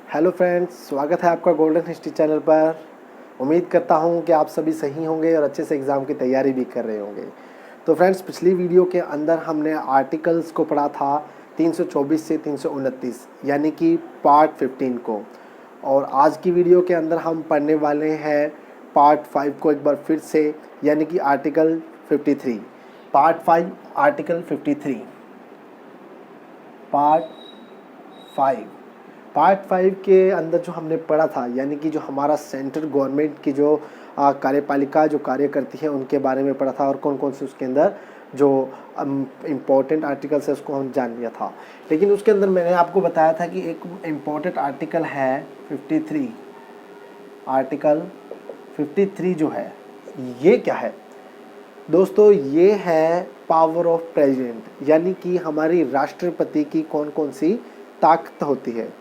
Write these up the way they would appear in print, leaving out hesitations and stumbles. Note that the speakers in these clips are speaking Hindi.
हेलो फ्रेंड्स, स्वागत है आपका गोल्डन हिस्ट्री चैनल पर। उम्मीद करता हूं कि आप सभी सही होंगे और अच्छे से एग्ज़ाम की तैयारी भी कर रहे होंगे। तो फ्रेंड्स, पिछली वीडियो के अंदर हमने आर्टिकल्स को पढ़ा था 324 से 329 यानी कि पार्ट 15 को, और आज की वीडियो के अंदर हम पढ़ने वाले हैं पार्ट 5 को एक बार फिर से, यानी कि article 53। Part 5 article 53 part 5 part 5 के अंदर जो हमने पढ़ा था, यानी कि जो हमारा सेंट्रल गवर्नमेंट की जो कार्यपालिका जो कार्य करती है उनके बारे में पढ़ा था, और कौन कौन से उसके अंदर जो इम्पोर्टेंट आर्टिकल्स है उसको हम जान लिया था। लेकिन उसके अंदर मैंने आपको बताया था कि एक इम्पोर्टेंट आर्टिकल है 53। आर्टिकल 53 जो है ये क्या है दोस्तों? ये है पावर ऑफ प्रेसिडेंट, यानी कि हमारी राष्ट्रपति की कौन कौन सी ताकत होती है,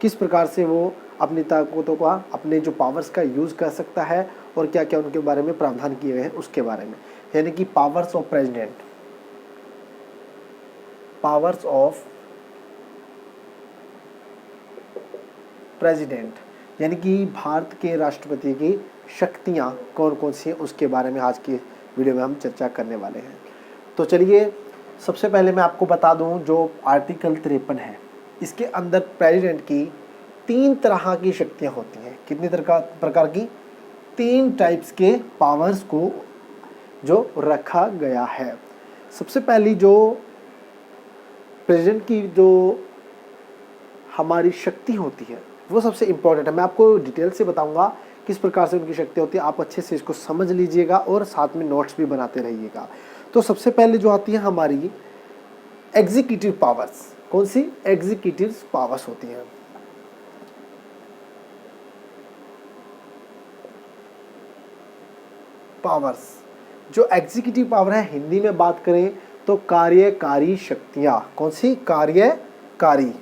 किस प्रकार से वो अपनी ताकतों का, अपने जो पावर्स का यूज़ कर सकता है, और क्या क्या उनके बारे में प्रावधान किए गए हैं उसके बारे में। यानी कि powers of president, powers of president यानी कि भारत के राष्ट्रपति की शक्तियां कौन कौन सी हैं उसके बारे में आज की वीडियो में हम चर्चा करने वाले हैं। तो चलिए, सबसे पहले मैं आपको बता दूं, जो आर्टिकल 53 है इसके अंदर प्रेसिडेंट की 3 तरह की शक्तियां होती हैं। कितनी प्रकार की? 3 टाइप्स के पावर्स को जो रखा गया है। सबसे पहली जो प्रेसिडेंट की जो हमारी शक्ति होती है वो सबसे इम्पोर्टेंट है। मैं आपको डिटेल से बताऊंगा किस प्रकार से उनकी शक्ति होती है, आप अच्छे से इसको समझ लीजिएगा और साथ में नोट्स भी बनाते रहिएगा। तो सबसे पहले जो आती है हमारी एग्जीक्यूटिव पावर्स। कौन सी? एग्जीक्यूटिव पावर्स होती हैं। पावर्स, जो एग्जीक्यूटिव पावर है, हिंदी में बात करें तो कार्यकारी शक्तियां। कौन सी? कार्यकारी।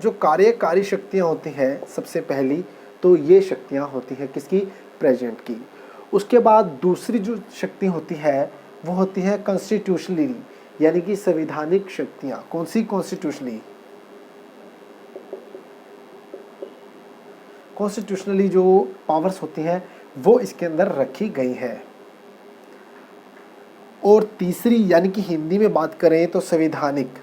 जो कार्यकारी शक्तियां होती हैं, सबसे पहली तो ये शक्तियां होती हैं किसकी? प्रेसिडेंट की। उसके बाद दूसरी जो शक्ति होती है वो होती है कॉन्स्टिट्यूशनली, यानी कि संवैधानिक शक्तियां। कौन सी? कॉन्स्टिट्यूशनली। कॉन्स्टिट्यूशनली जो पावर्स होती हैं वो इसके अंदर रखी गई है। और तीसरी, यानी कि हिंदी में बात करें तो संवैधानिक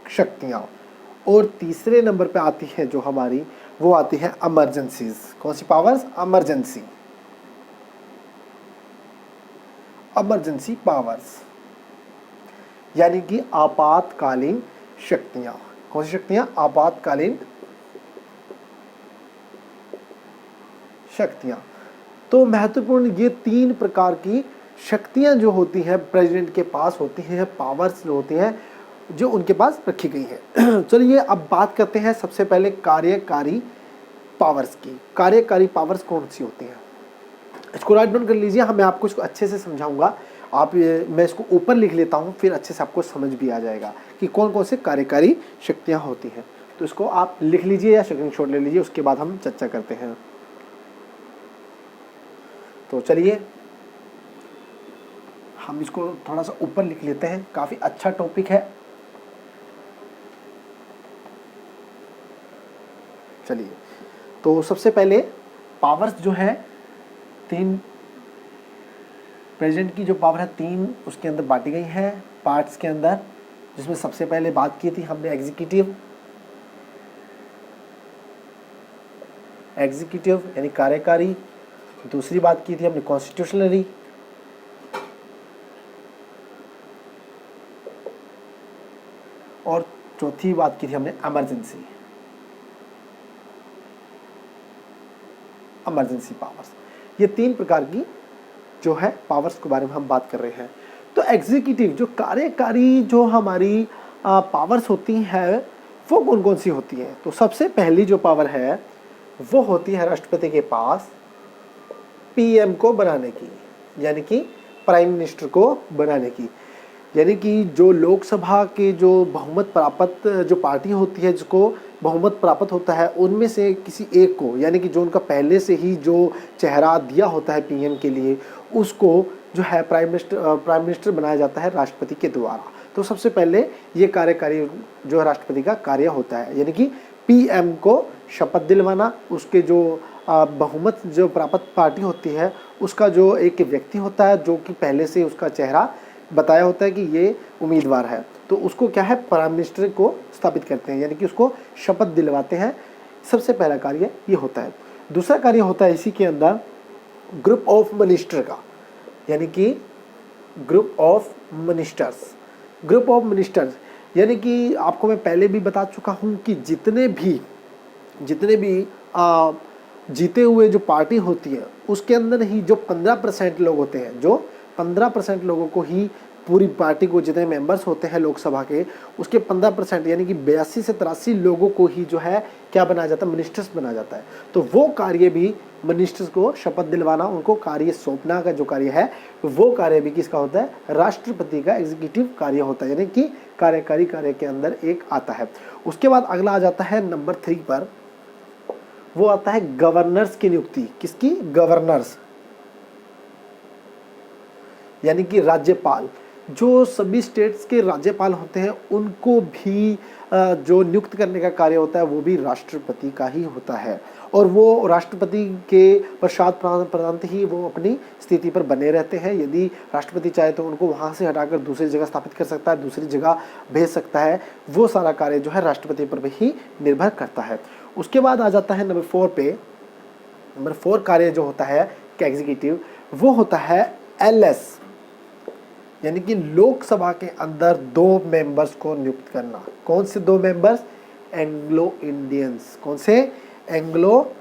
शक्तियां। और तीसरे नंबर पे आती है जो हमारी, वो आती है इमरजेंसीज। कौन सी पावर्स? इमरजेंसी पावर्स, यानी कि आपातकालीन शक्तियां। कौन सी शक्तियां? आपातकालीन शक्तियां। तो महत्वपूर्ण ये 3 प्रकार की शक्तियां जो होती हैं प्रेसिडेंट के पास होती हैं, पावर्स जो होती हैं जो उनके पास रखी गई है। चलिए अब बात करते हैं सबसे पहले कार्यकारी पावर्स की। कार्यकारी पावर्स कौन सी होती हैं? इसको राइट डाउन कर लीजिए, मैं आपको इसको अच्छे से समझाऊंगा। मैं इसको ऊपर लिख लेता हूँ, फिर अच्छे से आपको समझ भी आ जाएगा कि कौन कौन से कार्यकारी शक्तियाँ होती हैं। तो इसको आप लिख लीजिए या स्क्रीनशॉट ले लीजिए, उसके बाद हम चर्चा करते हैं। तो चलिए हम इसको थोड़ा सा ऊपर लिख लेते हैं, काफ़ी अच्छा टॉपिक है। चलिए, तो सबसे पहले पावर्स जो है 3, प्रेसिडेंट की जो पावर है 3 उसके अंदर बांटी गई है पार्ट्स के अंदर, जिसमें सबसे पहले बात की थी हमने एग्जीक्यूटिव यानी कार्यकारी। दूसरी बात की थी हमने कॉन्स्टिट्यूशनली, और चौथी बात की थी हमने इमरजेंसी पावर्स। ये 3 प्रकार की जो है पावर्स के बारे में हम बात कर रहे हैं। तो एग्जीक्यूटिव जो कार्यकारी जो हमारी पावर्स होती हैं वो कौन कौन सी होती हैं? तो सबसे पहली जो पावर है वो होती है राष्ट्रपति के पास पीएम को बनाने की, यानी कि प्राइम मिनिस्टर को बनाने की। यानी कि जो लोकसभा के जो बहुमत प्राप्त जो पार्टी होती है, जिसको बहुमत प्राप्त होता है, उनमें से किसी एक को, यानी कि जो उनका पहले से ही जो चेहरा दिया होता है पीएम के लिए, उसको जो है प्राइम मिनिस्टर बनाया जाता है राष्ट्रपति के द्वारा। तो सबसे पहले ये कार्यकारी जो है राष्ट्रपति का कार्य होता है, यानी कि पीएम को शपथ दिलवाना, उसके जो बहुमत जो प्राप्त पार्टी होती है उसका जो एक व्यक्ति होता है जो कि पहले से उसका चेहरा बताया होता है कि ये उम्मीदवार है, तो उसको क्या है प्राइम मिनिस्टर को स्थापित करते हैं, यानी कि उसको शपथ दिलवाते हैं। सबसे पहला कार्य ये होता है। दूसरा कार्य होता है इसी के अंदर ग्रुप ऑफ मिनिस्टर का, यानी कि group of ministers. Group of ministers यानी कि आपको मैं पहले भी बता चुका हूँ कि जितने भी जीते हुए जो पार्टी होती है उसके अंदर ही जो 15% लोग होते हैं, जो 15% लोगों को ही पूरी पार्टी को जितने मेंबर्स होते हैं लोकसभा के उसके 15% यानी कि 82 से 83 लोगों को ही जो है क्या बनाया जाता है, मिनिस्टर्स बनाया जाता है। तो वो कार्य भी मिनिस्टर्स को शपथ दिलवाना, उनको कार्य सौंपना का जो कार्य है वो कार्य भी किसका होता है, राष्ट्रपति का एग्जीक्यूटिव कार्य होता है, यानी कि कार्यकारी कार्य के अंदर एक आता है। उसके बाद अगला आ जाता है नंबर 3 पर, वो आता है गवर्नर्स की नियुक्ति। किसकी? गवर्नर्स यानी कि राज्यपाल। जो सभी स्टेट्स के राज्यपाल होते हैं उनको भी जो नियुक्त करने का कार्य होता है वो भी राष्ट्रपति का ही होता है, और वो राष्ट्रपति के प्रसाद प्रांत ही वो अपनी स्थिति पर बने रहते हैं। यदि राष्ट्रपति चाहे तो उनको वहाँ से हटाकर दूसरी जगह स्थापित कर सकता है, दूसरी जगह भेज सकता है। वो सारा कार्य जो है राष्ट्रपति पर ही निर्भर करता है। उसके बाद आ जाता है नंबर 4 पे। नंबर 4 कार्य जो होता है एग्जीक्यूटिव वो होता है LS, यानी कि लोकसभा के अंदर 2 मेंबर्स को नियुक्त करना। कौन से 2 मेंबर्स? Anglo Indians. कौन से? एंग्लो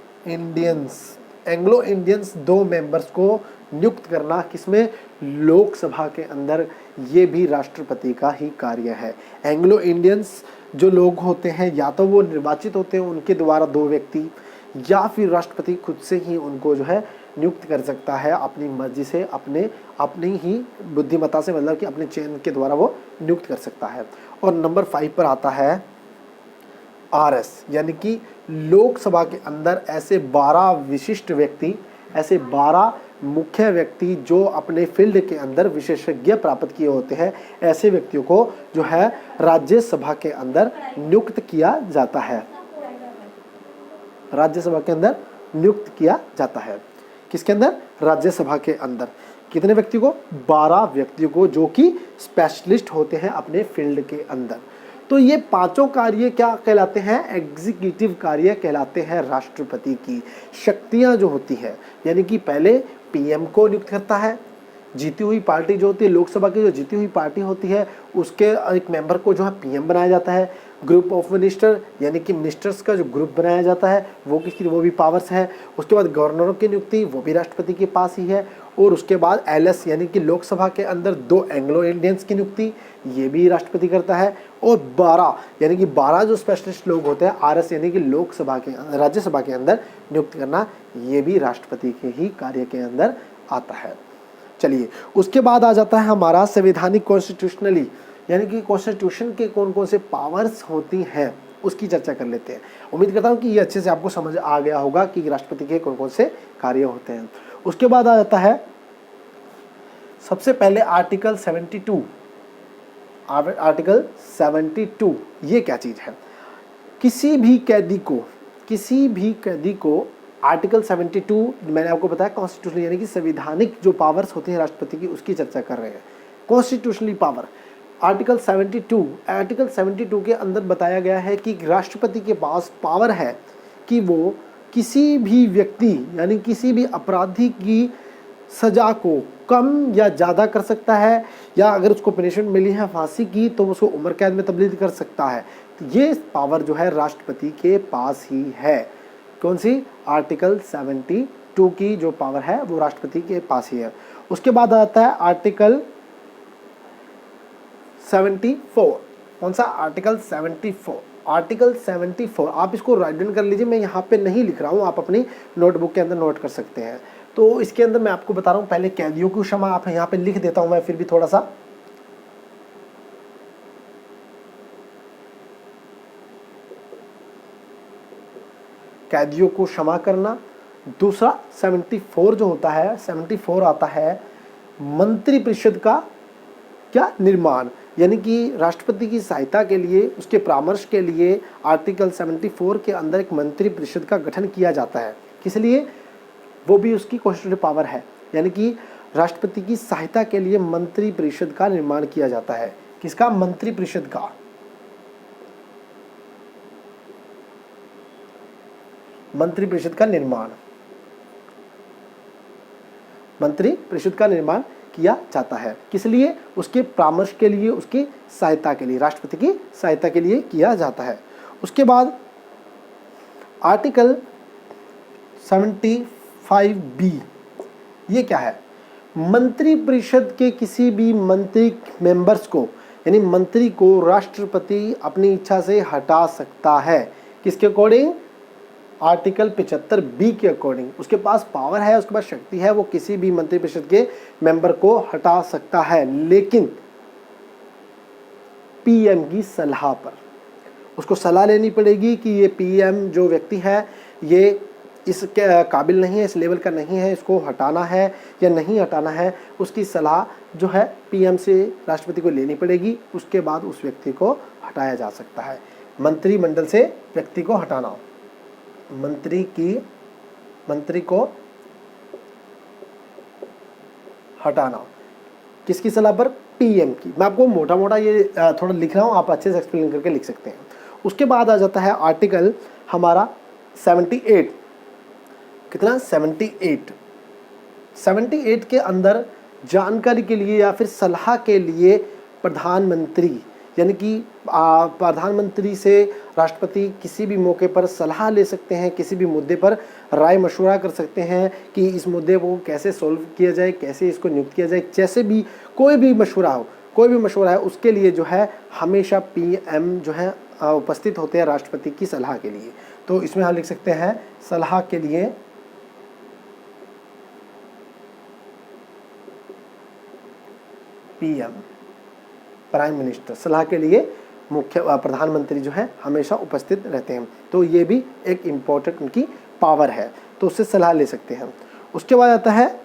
इंडियंस 2 मेंबर्स को नियुक्त करना। किसमें? लोकसभा के अंदर। ये भी राष्ट्रपति का ही कार्य है। एंग्लो इंडियंस जो लोग होते हैं या तो वो निर्वाचित होते हैं उनके द्वारा 2 व्यक्ति, या फिर राष्ट्रपति खुद से ही उनको जो है नियुक्त कर सकता है अपनी मर्जी से, अपनी ही बुद्धिमत्ता से, मतलब कि अपने चयन के द्वारा वो नियुक्त कर सकता है। और नंबर 5 पर आता है RS, यानी कि लोकसभा के अंदर ऐसे 12 विशिष्ट व्यक्ति, ऐसे 12 मुख्य व्यक्ति जो अपने फील्ड के अंदर विशेषज्ञ प्राप्त किए होते हैं, ऐसे व्यक्तियों को जो है राज्यसभा के अंदर नियुक्त किया जाता है। राज्यसभा के अंदर नियुक्त किया जाता है। किसके अंदर? राज्यसभा के अंदर। कितने व्यक्ति को? 12 व्यक्तियों को, जो कि स्पेशलिस्ट होते हैं अपने फील्ड के अंदर। तो ये 5 कार्य क्या कहलाते हैं? एग्जीक्यूटिव कार्य कहलाते हैं। राष्ट्रपति की शक्तियां जो होती है, यानी कि पहले पीएम को नियुक्त करता है, जीती हुई पार्टी जो होती है, लोकसभा की जो जीती हुई पार्टी होती है उसके एक मेंबर को जो है पीएम बनाया जाता है। ग्रुप ऑफ मिनिस्टर यानी कि मिनिस्टर्स का जो ग्रुप बनाया जाता है वो किसकी? वो भी पावर्स है। उसके बाद गवर्नरों की नियुक्ति वो भी राष्ट्रपति के पास ही है। और उसके बाद LS यानी कि लोकसभा के अंदर 2 एंग्लो इंडियंस की नियुक्ति ये भी राष्ट्रपति करता है। और 12 यानी कि 12 जो स्पेशलिस्ट लोग होते हैं RS यानी कि लोकसभा के राज्यसभा के अंदर नियुक्त करना, ये भी राष्ट्रपति के ही कार्य के अंदर आता है। चलिए, उसके बाद आ जाता है हमारा संवैधानिक कॉन्स्टिट्यूशनली, यानी कि कॉन्स्टिट्यूशन के कौन कौन से पावर्स होती हैं उसकी चर्चा कर लेते हैं। उम्मीद करता हूँ कि ये अच्छे से आपको समझ आ गया होगा कि राष्ट्रपति के कौन कौन से कार्य होते हैं। उसके बाद आ जाता है सबसे पहले आर्टिकल 72। आर्टिकल 72 ये क्या चीज़ है? किसी भी कैदी को आर्टिकल 72, मैंने आपको बताया कॉन्स्टिट्यूशनल यानी कि संवैधानिक जो पावर्स होती हैं राष्ट्रपति की उसकी चर्चा कर रहे हैं। कॉन्स्टिट्यूशनली पावर आर्टिकल 72 के अंदर बताया गया है कि राष्ट्रपति के पास पावर है कि वो किसी भी व्यक्ति यानी किसी भी अपराधी की सज़ा को कम या ज़्यादा कर सकता है, या अगर उसको पनिशमेंट मिली है फांसी की तो उसको उम्र कैद में तब्दील कर सकता है। तो ये पावर जो है राष्ट्रपति के पास ही है। कौन सी? आर्टिकल 72 की जो पावर है वो राष्ट्रपति के पास ही है। उसके बाद आता है आर्टिकल 74। कौन सा? आर्टिकल 74। आर्टिकल 74 आप इसको राइट डाउन कर लीजिए, मैं यहाँ पे नहीं लिख रहा हूँ, आप अपनी नोटबुक के अंदर नोट कर सकते हैं। तो इसके अंदर मैं आपको बता रहा हूँ, पहले कैदियों की क्षमा आप यहाँ पे लिख देता हूँ मैं फिर भी थोड़ा सा। कैदियों को क्षमा करना। दूसरा 74 जो होता है, 74 आता है मंत्रिपरिषद का क्या निर्माण, यानी कि राष्ट्रपति की सहायता के लिए, उसके परामर्श के लिए आर्टिकल 74 के अंदर एक मंत्री परिषद का गठन किया जाता है। किस लिए? वो भी उसकी कॉन्स्टिट्यूटिव पावर है, यानी कि राष्ट्रपति की सहायता के लिए मंत्री परिषद का निर्माण किया जाता है। किसका? मंत्री परिषद का। मंत्री परिषद का निर्माण, मंत्री परिषद का निर्माण किया जाता है। किस लिए? उसके परामर्श के लिए, उसकी सहायता के लिए, राष्ट्रपति की सहायता के लिए किया जाता है। उसके बाद आर्टिकल 75B, ये क्या है? मंत्री परिषद के किसी भी मंत्री मेंबर्स को, यानी मंत्री को राष्ट्रपति अपनी इच्छा से हटा सकता है। किसके अकॉर्डिंग? आर्टिकल 75B के अकॉर्डिंग। उसके पास पावर है, उसके पास शक्ति है, वो किसी भी मंत्रिपरिषद के मेंबर को हटा सकता है, लेकिन पीएम की सलाह पर। उसको सलाह लेनी पड़ेगी कि ये पीएम जो व्यक्ति है ये इस काबिल नहीं है, इस लेवल का नहीं है, इसको हटाना है या नहीं हटाना है। उसकी सलाह जो है पीएम से राष्ट्रपति को लेनी पड़ेगी। उसके बाद उस व्यक्ति को हटाया जा सकता है। मंत्रिमंडल से व्यक्ति को हटाना, मंत्री को हटाना, किसकी सलाह पर? पीएम की। मैं आपको मोटा मोटा ये थोड़ा लिख रहा हूँ, आप अच्छे से एक्सप्लेन करके लिख सकते हैं। उसके बाद आ जाता है आर्टिकल हमारा 78। कितना? 78 के अंदर जानकारी के लिए या फिर सलाह के लिए प्रधानमंत्री, यानी कि प्रधानमंत्री से राष्ट्रपति किसी भी मौके पर सलाह ले सकते हैं, किसी भी मुद्दे पर राय मशवरा कर सकते हैं कि इस मुद्दे को कैसे सॉल्व किया जाए, कैसे इसको नियुक्त किया जाए। जैसे भी कोई भी मशवरा है, उसके लिए जो है हमेशा पीएम जो है उपस्थित होते हैं राष्ट्रपति की सलाह के लिए। तो इसमें हम लिख सकते हैं सलाह के लिए पीएम, प्राइम मिनिस्टर, सलाह के लिए मुख्य प्रधानमंत्री जो है हमेशा उपस्थित रहते हैं। तो ये भी एक इम्पोर्टेंट उनकी पावर है, तो उससे सलाह ले सकते हैं। उसके बाद आता है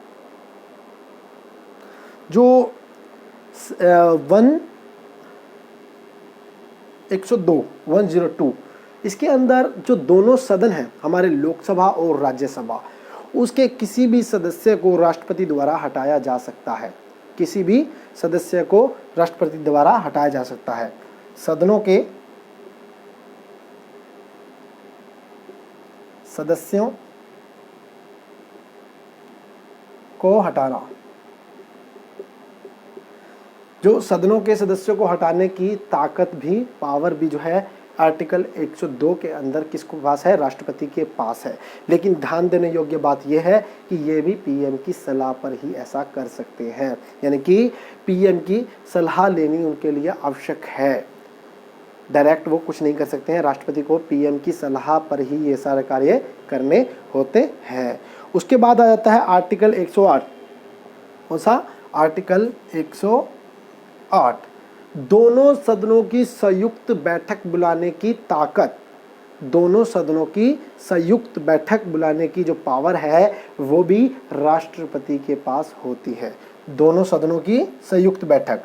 जो 102 इसके अंदर जो दोनों सदन हैं हमारे लोकसभा और राज्यसभा, उसके किसी भी सदस्य को राष्ट्रपति द्वारा हटाया जा सकता है। किसी भी सदस्य को राष्ट्रपति द्वारा हटाया जा सकता है। सदनों के सदस्यों को हटाना, जो सदनों के सदस्यों को हटाने की ताकत भी, पावर भी जो है आर्टिकल 102 के अंदर किसके पास है? राष्ट्रपति के पास है। लेकिन ध्यान देने योग्य बात यह है कि ये भी पीएम की सलाह पर ही ऐसा कर सकते हैं, यानी कि पीएम की सलाह लेनी उनके लिए आवश्यक है। डायरेक्ट वो कुछ नहीं कर सकते हैं, राष्ट्रपति को पीएम की सलाह पर ही ये सारे कार्य करने होते हैं। उसके बाद आ जाता है आर्टिकल 108। कौन सा? आर्टिकल 108, दोनों सदनों की संयुक्त बैठक बुलाने की ताकत, दोनों सदनों की संयुक्त बैठक बुलाने की जो पावर है वो भी राष्ट्रपति के पास होती है। दोनों सदनों की संयुक्त बैठक,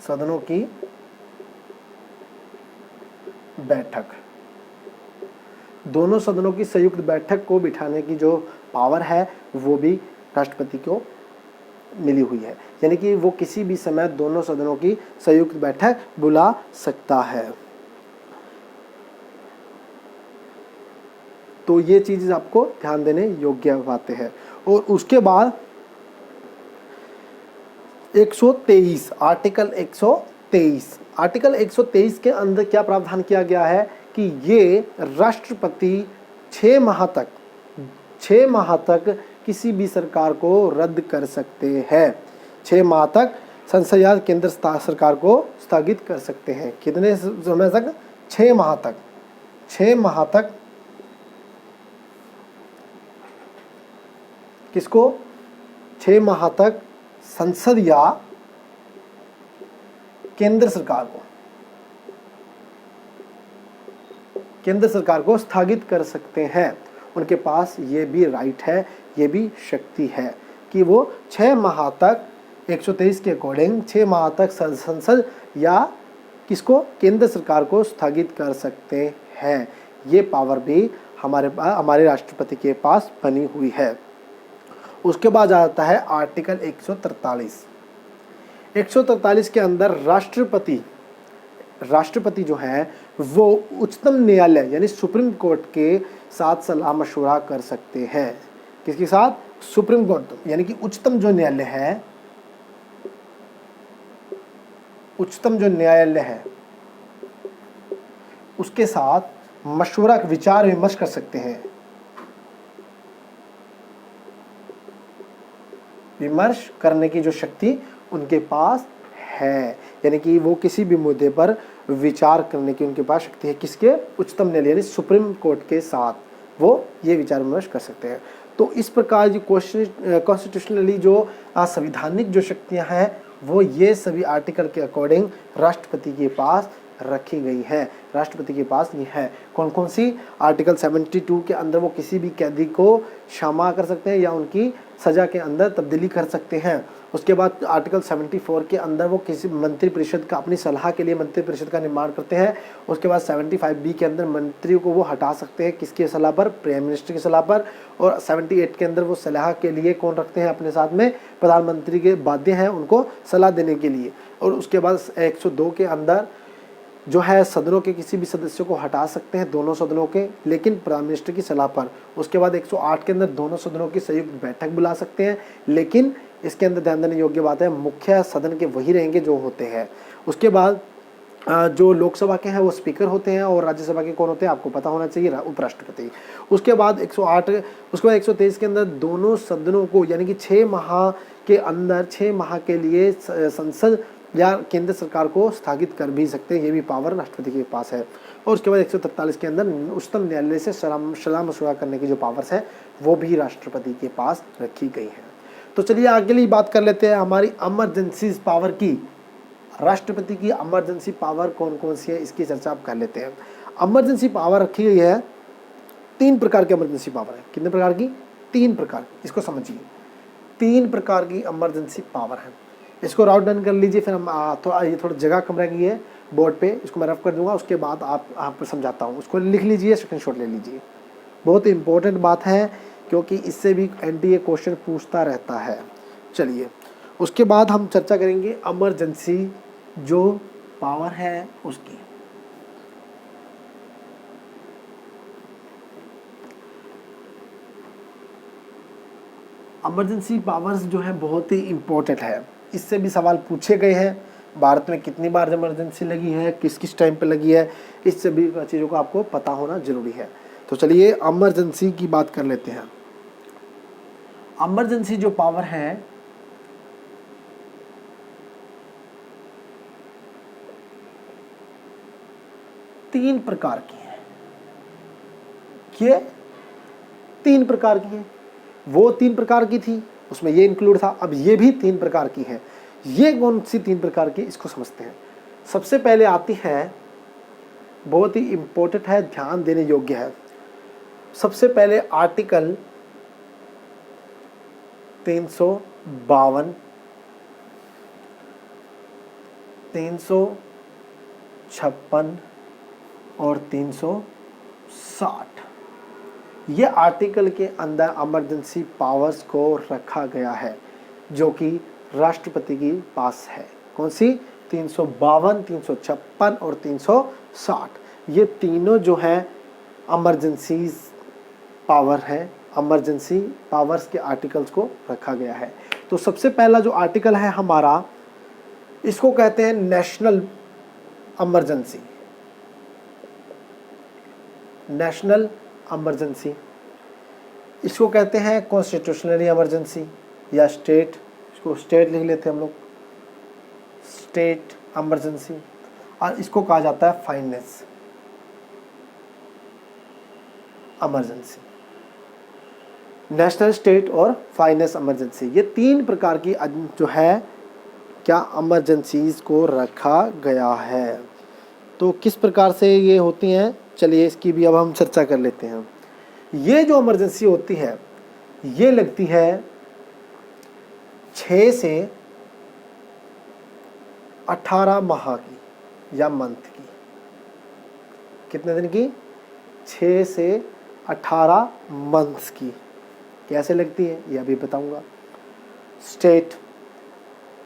सदनों की बैठक, दोनों सदनों की संयुक्त बैठक को बिठाने की जो पावर है वो भी राष्ट्रपति को मिली हुई है, यानी कि वो किसी भी समय दोनों सदनों की संयुक्त बैठक बुला सकता है। तो ये चीज़ आपको ध्यान देने योग्य बातें हैं। और उसके बाद 123, आर्टिकल 123 के अंदर क्या प्रावधान किया गया है कि ये राष्ट्रपति 6 माह तक किसी भी सरकार को रद्द कर सकते हैं। 6 माह तक संसद या केंद्र सरकार को स्थगित कर सकते हैं। कितने समय तक? 6 माह तक। 6 माह तक किसको? 6 माह तक संसद या केंद्र सरकार को स्थगित कर सकते हैं। उनके पास ये भी राइट है, ये भी शक्ति है। कि वो 6 माह तक 123 के अकॉर्डिंग 6 माह तक संसद या किसको, केंद्र सरकार को स्थगित कर सकते हैं। ये पावर भी हमारे राष्ट्रपति के पास बनी हुई है। उसके बाद आता है आर्टिकल 143। 143 के अंदर राष्ट्रपति जो है वो उच्चतम न्यायालय यानी सुप्रीम कोर्ट के साथ सलाह मशवरा कर सकते हैं। किसके साथ? सुप्रीम कोर्ट यानी कि उच्चतम जो न्यायालय है उसके साथ मशवरा, विचार विमर्श कर सकते हैं। विमर्श करने की जो शक्ति उनके पास है, यानी कि वो किसी भी मुद्दे पर विचार करने की उनके पास शक्ति है। किसके? उच्चतम न्यायालय यानी सुप्रीम कोर्ट के साथ वो ये विचार विमर्श कर सकते हैं। तो इस प्रकार जो कॉन्स्टिट्यूशनली जो संवैधानिक जो शक्तियां हैं वो ये सभी आर्टिकल के अकॉर्डिंग राष्ट्रपति के पास रखी गई है। राष्ट्रपति के पास ये है। कौन कौन सी? आर्टिकल 72 के अंदर वो किसी भी कैदी को क्षमा कर सकते हैं या उनकी सजा के अंदर तब्दीली कर सकते हैं। उसके बाद आर्टिकल 74 के अंदर वो किसी मंत्रिपरिषद का अपनी सलाह के लिए मंत्रिपरिषद का निर्माण करते हैं। उसके बाद 75B के अंदर मंत्रियों को वो हटा सकते हैं, किसकी सलाह पर? प्राइम मिनिस्टर की सलाह पर। और 78 के अंदर वो सलाह के लिए कौन रखते हैं अपने साथ में? प्रधानमंत्री के बाध्य हैं उनको सलाह देने के लिए। और उसके बाद 102 के अंदर जो है सदनों के किसी भी सदस्यों को हटा सकते हैं, दोनों सदनों के, लेकिन प्राइम मिनिस्टर की सलाह पर। उसके बाद 108 के अंदर दोनों सदनों की संयुक्त बैठक बुला सकते हैं, लेकिन इसके अंदर ध्यान देने योग्य बात है मुख्य सदन के वही रहेंगे जो होते हैं। उसके बाद जो लोकसभा के हैं वो स्पीकर होते हैं और राज्यसभा के कौन होते हैं आपको पता होना चाहिए, उपराष्ट्रपति। उसके बाद 123 के अंदर दोनों सदनों को यानी कि 6 माह के अंदर 6 माह के लिए संसद या केंद्र सरकार को स्थगित कर भी सकते हैं। ये भी पावर राष्ट्रपति के पास है। और उसके बाद 143 के अंदर उच्चतम न्यायालय से सलाह मशवरा करने की जो पावर्स है वो भी राष्ट्रपति के पास रखी गई है। तो चलिए आगे की बात कर लेते हैं हमारी इमरजेंसी पावर की। राष्ट्रपति की इमरजेंसी पावर कौन कौन सी है इसकी चर्चा आप कर लेते हैं। इमरजेंसी पावर रखी गई है 3 प्रकार की इमरजेंसी पावर है। कितने प्रकार की? 3 प्रकार। इसको समझिए, 3 प्रकार की इमरजेंसी पावर है। इसको राउट डन कर लीजिए, फिर हम थोड़ा जगह कम रह गई है बोर्ड पे, इसको मैं रफ कर दूंगा, उसके बाद आप समझाता हूँ। उसको लिख लीजिए, स्क्रीनशॉट ले लीजिए। बहुत इंपॉर्टेंट बात है क्योंकि इससे भी एनटीए क्वेश्चन पूछता रहता है। चलिए उसके बाद हम चर्चा करेंगे इमरजेंसी जो पावर है उसकी। इमरजेंसी पावर्स जो है बहुत ही इम्पोर्टेंट है। इससे भी सवाल पूछे गए हैं, भारत में कितनी बार इमरजेंसी लगी है, किस किस टाइम पे लगी है, इस सभी चीज़ों को आपको पता होना जरूरी है। तो चलिए इमरजेंसी की बात कर लेते हैं। इमरजेंसी जो पावर है तीन प्रकार की है। ये 3 प्रकार की है। वो 3 प्रकार की थी उसमें ये इंक्लूड था, अब ये भी 3 प्रकार की है। ये कौन सी 3 प्रकार की, इसको समझते हैं। सबसे पहले आती है, बहुत ही इंपॉर्टेंट है, ध्यान देने योग्य है। सबसे पहले आर्टिकल 352, 356 और 360। ये आर्टिकल के अंदर इमरजेंसी पावर्स को रखा गया है जो कि राष्ट्रपति के पास है। कौन सी? 352, 356 और 360। ये तीनों जो है इमरजेंसी पावर है, इमरजेंसी पावर्स के आर्टिकल्स को रखा गया है। तो सबसे पहला जो आर्टिकल है हमारा, इसको कहते हैं नेशनल इमरजेंसी। नेशनल इमरजेंसी, इसको कहते हैं कॉन्स्टिट्यूशनली इमरजेंसी या स्टेट, इसको स्टेट लिख लेते हैं हम लोग, स्टेट इमरजेंसी। और इसको कहा जाता है फाइनेंस इमरजेंसी। नेशनल, स्टेट और फाइनेंस इमरजेंसी, ये 3 प्रकार की जो है क्या इमरजेंसीज को रखा गया है। तो किस प्रकार से ये होती हैं, चलिए इसकी भी अब हम चर्चा कर लेते हैं। ये जो इमरजेंसी होती है ये लगती है 6 से 18 माह की या मंथ की। कितने दिन की? 6 से 18 मंथ्स की। कैसे लगती है ये अभी बताऊंगा। स्टेट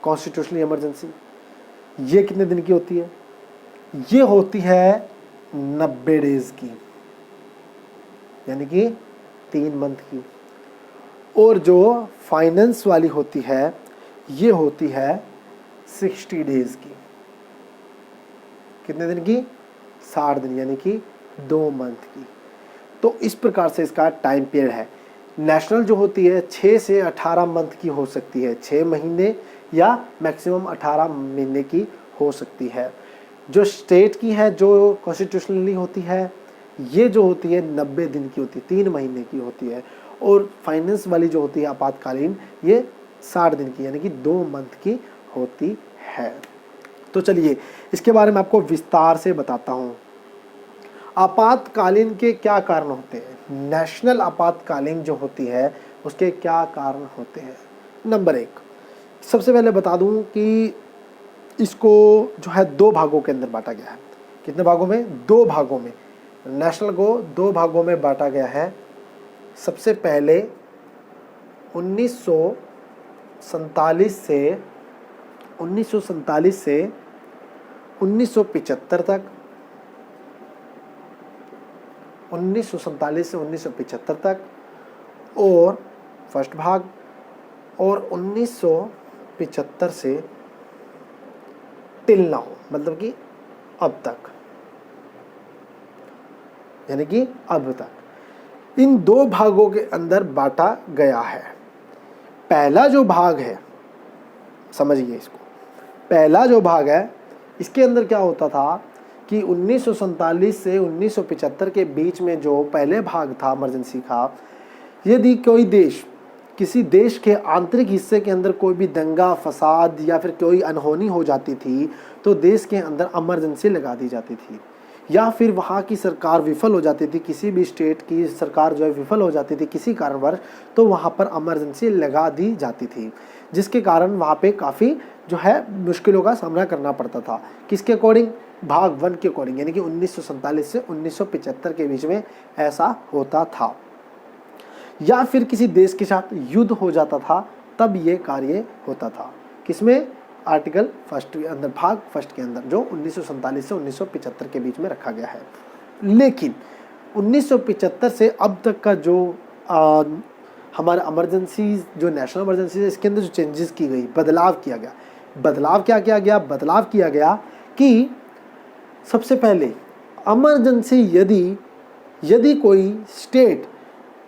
कॉन्स्टिट्यूशनल इमरजेंसी ये कितने दिन की होती है? ये होती है 90 डेज की, यानी कि 3 मंथ की। और जो फाइनेंस वाली होती है ये होती है 60 डेज की। कितने दिन की? 60 दिन, यानी कि 2 मंथ की। तो इस प्रकार से इसका टाइम पीरियड है। नेशनल जो होती है 6 से 18 मंथ की हो सकती है, 6 महीने या मैक्सिमम 18 महीने की हो सकती है। जो स्टेट की है, जो कॉन्स्टिट्यूशनली होती है, ये जो होती है 90 दिन की होती है, 3 महीने की होती है। और फाइनेंस वाली जो होती है आपातकालीन, ये 60 दिन की, यानी कि 2 मंथ की होती है। तो चलिए इसके बारे में आपको विस्तार से बताता हूँ। आपातकालीन के क्या कारण होते हैं? नेशनल आपातकालीन जो होती है उसके क्या कारण होते हैं? नंबर 1, सबसे पहले बता दूं कि इसको जो है 2 भागों के अंदर बांटा गया है। कितने भागों में? 2 भागों में। नेशनल को 2 भागों में बांटा गया है। सबसे पहले 1947 से 1975 तक, 1947 से 1975 तक, और फर्स्ट भाग, और 1975 से टिल नाउ, मतलब कि अब तक, यानी कि अब तक। इन 2 भागों के अंदर बांटा गया है। पहला जो भाग है, समझिए इसको, पहला जो भाग है इसके अंदर क्या होता था कि 1947 से 1975 के बीच में जो पहले भाग था इमरजेंसी का, यदि कोई देश, किसी देश के आंतरिक हिस्से के अंदर कोई भी दंगा फसाद या फिर कोई अनहोनी हो जाती थी तो देश के अंदर इमरजेंसी लगा दी जाती थी। या फिर वहाँ की सरकार विफल हो जाती थी, किसी भी स्टेट की सरकार जो है विफल हो जाती थी किसी कारणवश, तो वहाँ पर इमरजेंसी लगा दी जाती थी, जिसके कारण वहाँ पे काफ़ी जो है मुश्किलों का सामना करना पड़ता था। किसके अकॉर्डिंग? भाग 1 के अकॉर्डिंग, यानी कि 1947 से 1975 के बीच में ऐसा होता था। या फिर किसी देश के साथ युद्ध हो जाता था तब ये कार्य होता था। किसमें? आर्टिकल 1 के अंदर, भाग 1 के अंदर, जो 1947 से 1975 के बीच में रखा गया है। लेकिन 1975 से अब तक का जो हमारा इमरजेंसी, जो नेशनल इमरजेंसी है, इसके अंदर जो चेंजेस की गई, बदलाव किया गया। बदलाव क्या किया गया? बदलाव किया गया कि सबसे पहले इमरजेंसी यदि कोई स्टेट,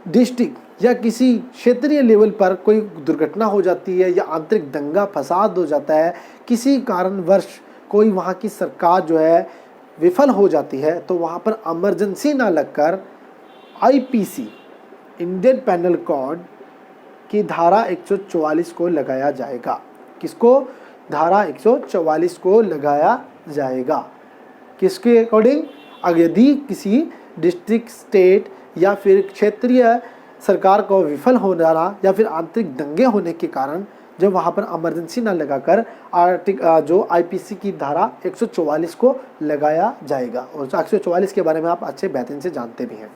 डिस्ट्रिक्ट या किसी क्षेत्रीय लेवल पर कोई दुर्घटना हो जाती है या आंतरिक दंगा फसाद हो जाता है, किसी कारणवश कोई वहाँ की सरकार जो है विफल हो जाती है, तो वहाँ पर इमरजेंसी ना लगकर आईपीसी, इंडियन पैनल कोड की धारा 144 को लगाया जाएगा। किसको? धारा 144 को लगाया जाएगा। किसके अकॉर्डिंग? यदि किसी डिस्ट्रिक्ट, स्टेट या फिर क्षेत्रीय सरकार को विफल हो जाना या फिर आंतरिक दंगे होने के कारण जब वहाँ पर इमरजेंसी ना लगाकर जो आईपीसी की धारा 144 को लगाया जाएगा। और 144 के बारे में आप अच्छे बेहतरीन से जानते भी हैं।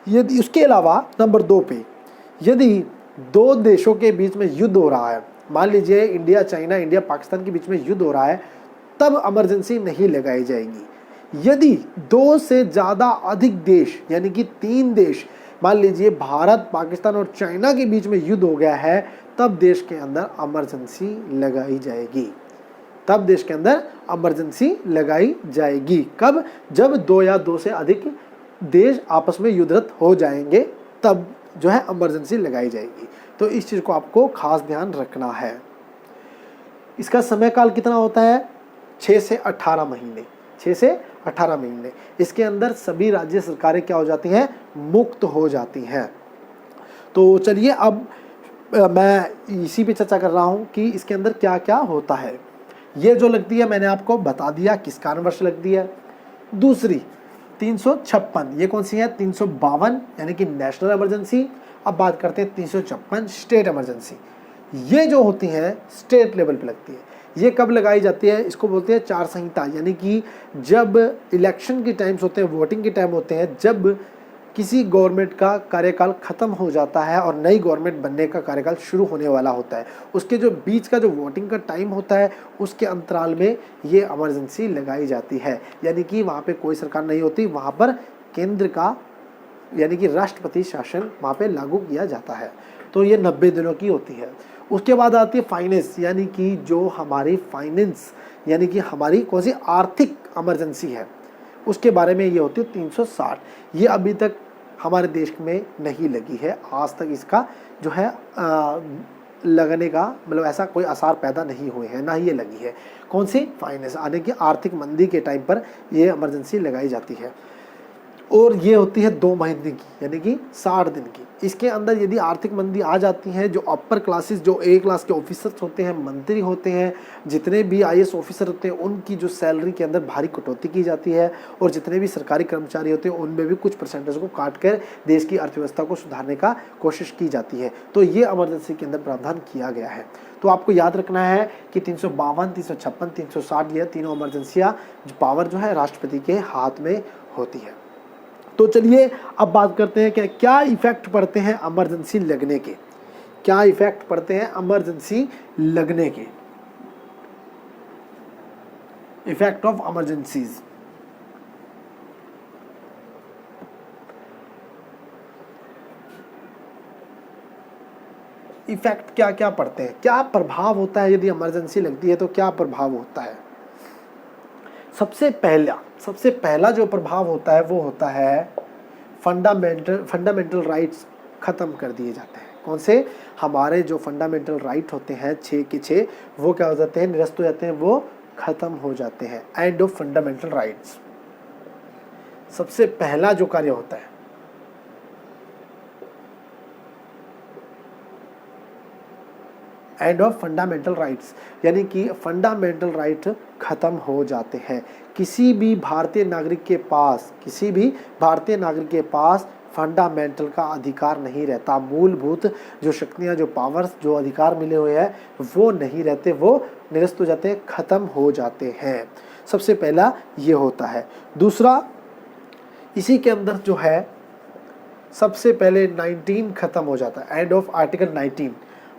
यदि उसके अलावा नंबर 2 पे, यदि 2 देशों के बीच में युद्ध हो रहा है, मान लीजिए इंडिया चाइना, इंडिया पाकिस्तान के बीच में युद्ध हो रहा है, तब इमरजेंसी नहीं लगाई जाएगी। यदि 2 से ज़्यादा अधिक देश, यानी कि 3 देश, मान लीजिए भारत, पाकिस्तान और चाइना के बीच में युद्ध हो गया है, तब देश के अंदर इमरजेंसी लगाई जाएगी। तब देश के अंदर इमरजेंसी लगाई जाएगी। कब? जब 2 या 2 से अधिक देश आपस में युद्धरत हो जाएंगे, तब जो है इमरजेंसी लगाई जाएगी। तो इस चीज़ को आपको खास ध्यान रखना है। इसका समय काल कितना होता है? 6 से 18 महीने। 6 से 18 महीने। इसके अंदर सभी राज्य सरकारें क्या हो जाती हैं? मुक्त हो जाती हैं। तो चलिए अब मैं इसी पे चर्चा कर रहा हूँ कि इसके अंदर क्या क्या होता है। ये जो लगती है मैंने आपको बता दिया किस कारणवश लगती है। दूसरी 356, ये कौन सी है? 352 यानी कि नेशनल इमरजेंसी। अब बात करते हैं 356 स्टेट इमरजेंसी। ये जो होती हैं स्टेट लेवल पे लगती है। ये कब लगाई जाती है? इसको बोलते हैं आचार संहिता, यानी कि जब इलेक्शन के टाइम्स होते हैं, वोटिंग के टाइम होते हैं, जब किसी गवर्नमेंट का कार्यकाल ख़त्म हो जाता है और नई गवर्नमेंट बनने का कार्यकाल शुरू होने वाला होता है, उसके जो बीच का जो वोटिंग का टाइम होता है, उसके अंतराल में ये इमरजेंसी लगाई जाती है। यानी कि वहाँ पे कोई सरकार नहीं होती, वहाँ पर केंद्र का यानी कि राष्ट्रपति शासन वहाँ पे लागू किया जाता है। तो ये 90 दिनों की होती है। उसके बाद आती है फाइनेंस, यानी कि जो हमारी फाइनेंस यानी कि हमारी कौन सी आर्थिक इमरजेंसी है, उसके बारे में ये होती है 360। ये अभी तक हमारे देश में नहीं लगी है, आज तक इसका जो है लगने का मतलब ऐसा कोई आसार पैदा नहीं हुए हैं, ना ही ये लगी है। कौन सी? फाइनेंस, यानी कि आर्थिक मंदी के टाइम पर ये इमरजेंसी लगाई जाती है। और ये होती है 2 महीने की, यानी कि 60 दिन की। इसके अंदर यदि आर्थिक मंदी आ जाती है, जो अपर क्लासेस, जो ए क्लास के ऑफिसर्स होते हैं, मंत्री होते हैं, जितने भी आईएएस ऑफिसर होते हैं, उनकी जो सैलरी के अंदर भारी कटौती की जाती है, और जितने भी सरकारी कर्मचारी होते हैं उनमें भी कुछ परसेंटेज को काट कर देश की अर्थव्यवस्था को सुधारने का कोशिश की जाती है। तो ये इमरजेंसी के अंदर प्रावधान किया गया है। तो आपको याद रखना है कि 352, 356, 360 ये तीनों इमरजेंसियाँ पावर जो है राष्ट्रपति के हाथ में होती है। तो चलिए अब बात करते हैं कि क्या इफेक्ट पड़ते हैं इमरजेंसी लगने के। क्या इफेक्ट पड़ते हैं इमरजेंसी लगने के? Effect of emergencies. इफेक्ट क्या क्या पड़ते हैं, क्या प्रभाव होता है यदि इमरजेंसी लगती है, तो क्या प्रभाव होता है? सबसे पहला जो प्रभाव होता है वो होता है फंडामेंटल राइट्स खत्म कर दिए जाते हैं। कौन से? हमारे जो फंडामेंटल राइट होते हैं 6 के 6, वो क्या हो जाते हैं? निरस्त हो जाते हैं, वो खत्म हो जाते हैं। एंड ऑफ फंडामेंटल राइट्स सबसे पहला जो कार्य होता है। एंड ऑफ फंडामेंटल राइट्स, यानी कि फंडामेंटल राइट खत्म हो जाते हैं। किसी भी भारतीय नागरिक के पास फंडामेंटल का अधिकार नहीं रहता। मूलभूत जो शक्तियां, जो पावर्स, जो अधिकार मिले हुए हैं वो नहीं रहते, वो निरस्त हो जाते हैं, खत्म हो जाते हैं। सबसे पहला ये होता है। दूसरा, इसी के अंदर जो है सबसे पहले 19 खत्म हो जाता है। End of article 19।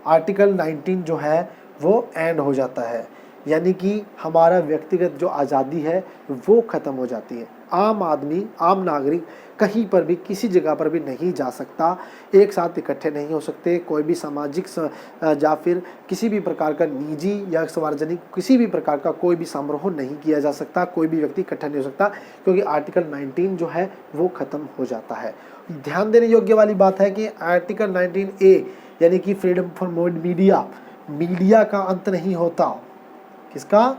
आर्टिकल 19 जो है वो एंड हो जाता है, यानी कि हमारा व्यक्तिगत जो आज़ादी है वो ख़त्म हो जाती है। आम आदमी, आम नागरिक कहीं पर भी, किसी जगह पर भी नहीं जा सकता, एक साथ इकट्ठे नहीं हो सकते, कोई भी सामाजिक या फिर किसी भी प्रकार का निजी या सार्वजनिक किसी भी प्रकार का कोई भी समारोह नहीं किया जा सकता, कोई भी व्यक्ति इकट्ठा नहीं हो सकता, क्योंकि आर्टिकल 19 जो है वो ख़त्म हो जाता है। ध्यान देने योग्य वाली बात है कि आर्टिकल 19A यानी कि फ्रीडम फॉर मीडिया का अंत नहीं होता। किसका?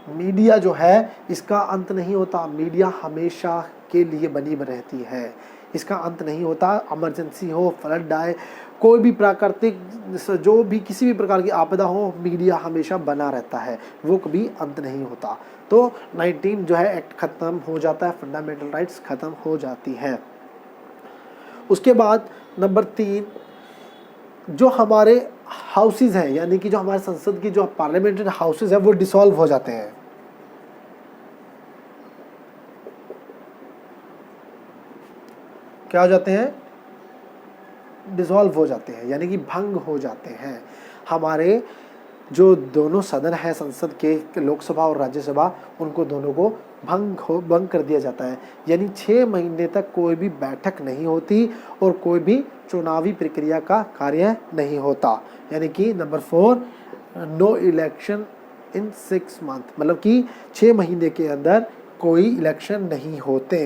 मीडिया जो है इसका अंत नहीं होता। मीडिया हमेशा के लिए बनी रहती है, इसका अंत नहीं होता। इमरजेंसी हो, फ्लड आए, कोई भी प्राकृतिक जो भी किसी भी प्रकार की आपदा हो, मीडिया हमेशा बना रहता है, वो कभी अंत नहीं होता। तो 19 जो है एक्ट खत्म हो जाता है, फंडामेंटल राइट्स खत्म हो जाती है। उसके बाद नंबर 3, जो हमारे हाउसेज हैं, यानी कि जो हमारे संसद की जो पार्लियामेंट्री हाउसेज है वो डिसॉल्व हो जाते हैं। क्या हो जाते हैं? डिसॉल्व हो जाते हैं, यानी कि भंग हो जाते हैं। हमारे जो दोनों सदन है संसद के, लोकसभा और राज्यसभा, उनको दोनों को भंग कर दिया जाता है। यानी 6 महीने तक कोई भी बैठक नहीं होती और कोई भी चुनावी प्रक्रिया का कार्य नहीं होता। यानी कि number 4, no election in 6 month, मतलब कि 6 महीने के अंदर कोई इलेक्शन नहीं होते।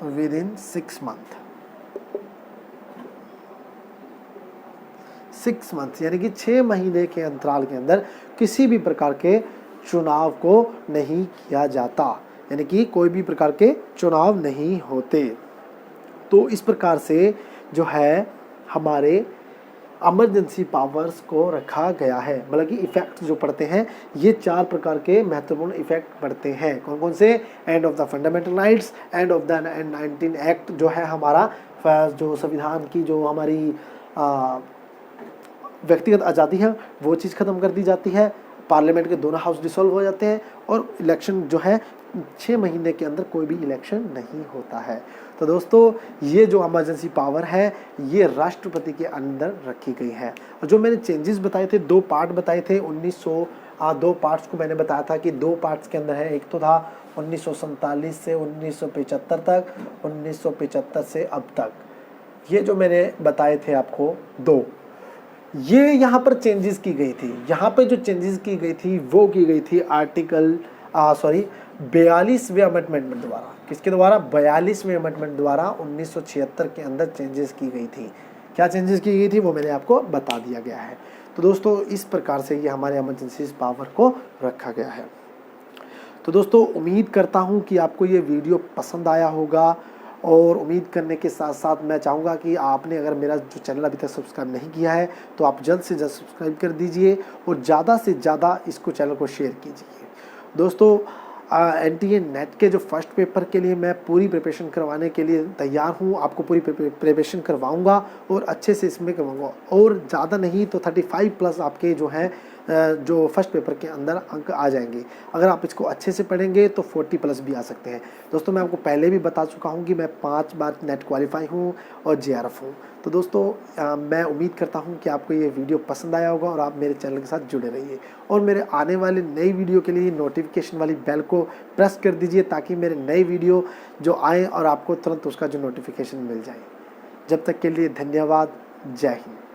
विद इन 6 मंथ, 6 मंथ यानी कि 6 महीने के अंतराल के अंदर किसी भी प्रकार के चुनाव को नहीं किया जाता, यानी कि कोई भी प्रकार के चुनाव नहीं होते। तो इस प्रकार से जो है हमारे इमरजेंसी पावर्स को रखा गया है। मतलब कि इफेक्ट जो पड़ते हैं, ये 4 प्रकार के महत्वपूर्ण इफेक्ट पड़ते हैं। कौन कौन से? End of the fundamental rights, end of the 19 act जो है हमारा जो संविधान की जो हमारी व्यक्तिगत आज़ादी है वो चीज़ ख़त्म कर दी जाती है। पार्लियामेंट के दोनों हाउस डिसॉल्व हो जाते हैं और इलेक्शन जो है 6 महीने के अंदर कोई भी इलेक्शन नहीं होता है। तो दोस्तों ये जो इमरजेंसी पावर है ये राष्ट्रपति के अंदर रखी गई है। और जो मैंने चेंजेस बताए थे, 2 पार्ट बताए थे 2 पार्ट्स को मैंने बताया था कि 2 पार्ट्स के अंदर है। एक तो था 1947 से 1975 तक, 1975 से अब तक, ये जो मैंने बताए थे आपको 2, ये यहाँ पर चेंजेस की गई थी। यहाँ पे जो चेंजेस की गई थी वो की गई थी आर्टिकल 42वें अमेंडमेंट द्वारा। किसके द्वारा? 42वें अमेंडमेंट द्वारा 1976 के अंदर चेंजेस की गई थी। क्या चेंजेस की गई थी वो मैंने आपको बता दिया गया है। तो दोस्तों इस प्रकार से ये हमारे इमरजेंसी पावर को रखा गया है। तो दोस्तों उम्मीद करता हूँ कि आपको ये वीडियो पसंद आया होगा, और उम्मीद करने के साथ साथ मैं चाहूँगा कि आपने अगर मेरा जो चैनल अभी तक सब्सक्राइब नहीं किया है तो आप जल्द से जल्द सब्सक्राइब कर दीजिए और ज़्यादा से ज़्यादा इसको चैनल को शेयर कीजिए। दोस्तों NTA नेट के जो फर्स्ट पेपर के लिए मैं पूरी प्रिपरेशन करवाने के लिए तैयार हूँ। आपको पूरी प्रिपरेशन करवाऊँगा और अच्छे से इसमें करवाऊँगा, और ज़्यादा नहीं तो 35+ आपके जो हैं जो फर्स्ट पेपर के अंदर अंक आ जाएंगे। अगर आप इसको अच्छे से पढ़ेंगे तो 40+ भी आ सकते हैं। दोस्तों मैं आपको पहले भी बता चुका हूँ कि मैं 5 बार नेट क्वालिफाई हूँ और JRF हूँ। तो दोस्तों मैं उम्मीद करता हूँ कि आपको ये वीडियो पसंद आया होगा और आप मेरे चैनल के साथ जुड़े रहिए, और मेरे आने वाले नई वीडियो के लिए नोटिफिकेशन वाली बेल को प्रेस कर दीजिए ताकि मेरे नई वीडियो जो आए और आपको तुरंत उसका जो नोटिफिकेशन मिल जाए। जब तक के लिए धन्यवाद। जय हिंद।